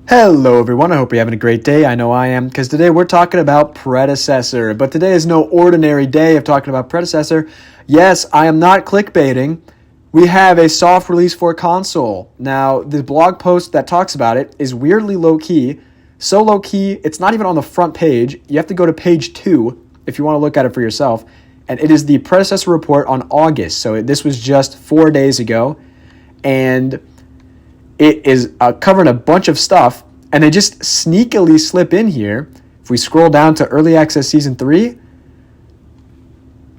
Hello everyone, I hope you're having a great day. I know I am, because today we're talking about Predecessor. But today is no ordinary day of talking about Predecessor. Yes, I am not clickbaiting. We have a soft release for console. Now, the blog post that talks about it is weirdly low-key. So low-key, it's not even on the front page. You have to go to page 2 if you want to look at it for yourself. And it is the Predecessor report on August. So this was just 4 days ago. And it is covering a bunch of stuff, and they just sneakily slip in here. If we scroll down to Early Access Season 3,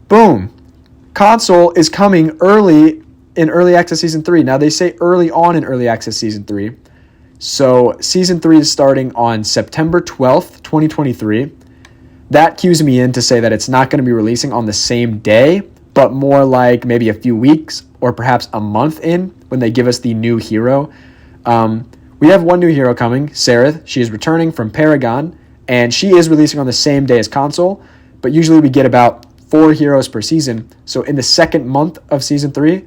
boom. Console is coming early in Early Access Season 3. Now, they say early on in Early Access Season 3. So, Season 3 is starting on September 12th, 2023. That cues me in to say that it's not going to be releasing on the same day, but more like maybe a few weeks or perhaps a month in when they give us the new hero. We have one new hero coming, Sareth. She is returning from Paragon, and she is releasing on the same day as console, but usually we get about 4 heroes per season. So in the second month of Season 3,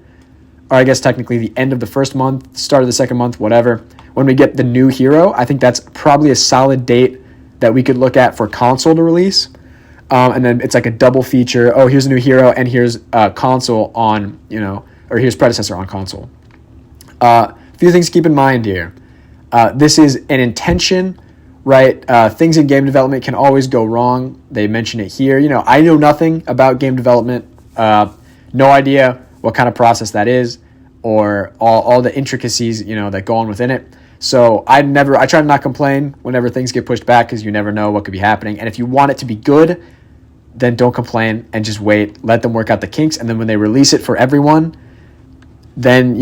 or I guess technically the end of the first month, start of the second month, whatever, when we get the new hero, I think that's probably a solid date that we could look at for console to release. And then it's like a double feature. Oh, here's a new hero, and here's console on, or here's Predecessor on console. A few things to keep in mind here. This is an intention, right? Things in game development can always go wrong. They mention it here. I know nothing about game development. No idea what kind of process that is or all the intricacies, that go on within it. So I try to not complain whenever things get pushed back, because you never know what could be happening. And if you want it to be good, then don't complain and just wait. Let them work out the kinks. And then when they release it for everyone, then,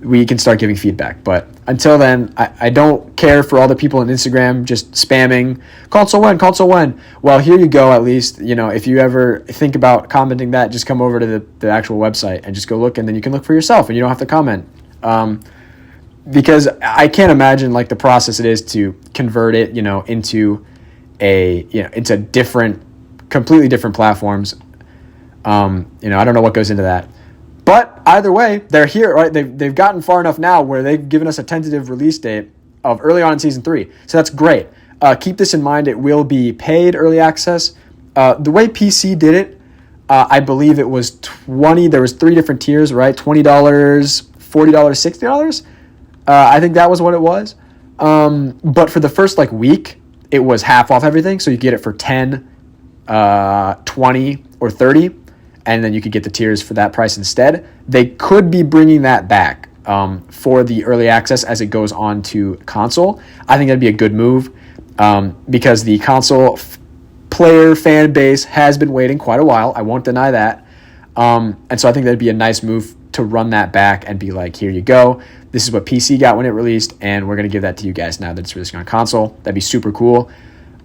we can start giving feedback. But until then, I don't care for all the people on Instagram just spamming, console when? Well, here you go, at least. If you ever think about commenting that, just come over to the actual website and just go look, and then you can look for yourself, and you don't have to comment. Because I can't imagine the process it is to convert it, into into different, completely different platforms. I don't know what goes into that. But either way, they're here, right? They've gotten far enough now where they've given us a tentative release date of early on in Season 3. So that's great. Keep this in mind. It will be paid early access. The way PC did it, I believe it was $20. There was 3 different tiers, right? $20, $40, $60. I think that was what it was. But for the first week, it was half off everything. So you get it for 10, 20, or 30. And then you could get the tiers for that price instead. They could be bringing that back for the early access as it goes on to console. I think that'd be a good move because the console player fan base has been waiting quite a while. I won't deny that. And so I think that'd be a nice move to run that back and be like, here you go. This is what PC got when it released, and we're going to give that to you guys now that it's releasing on console. That'd be super cool.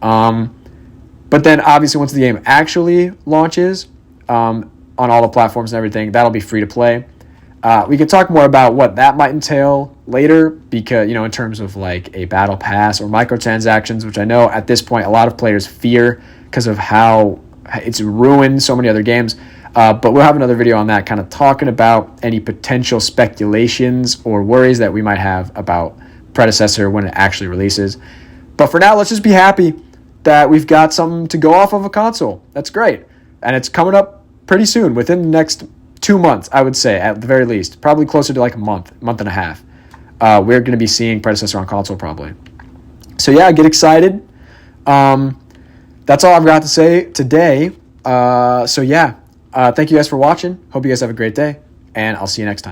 But then obviously once the game actually launches, on all the platforms and everything, that'll be free to play. We can talk more about what that might entail later, because in terms of a battle pass or microtransactions, which I know at this point a lot of players fear because of how it's ruined so many other games. But we'll have another video on that, kind of talking about any potential speculations or worries that we might have about Predecessor when it actually releases. But for now, let's just be happy that we've got something to go off of a console. That's great. And it's coming up pretty soon, within the next 2 months, I would say, at the very least. Probably closer to a month and a half. We're going to be seeing Predecessor on console probably. So yeah, get excited. That's all I've got to say today. So yeah, thank you guys for watching. Hope you guys have a great day, and I'll see you next time.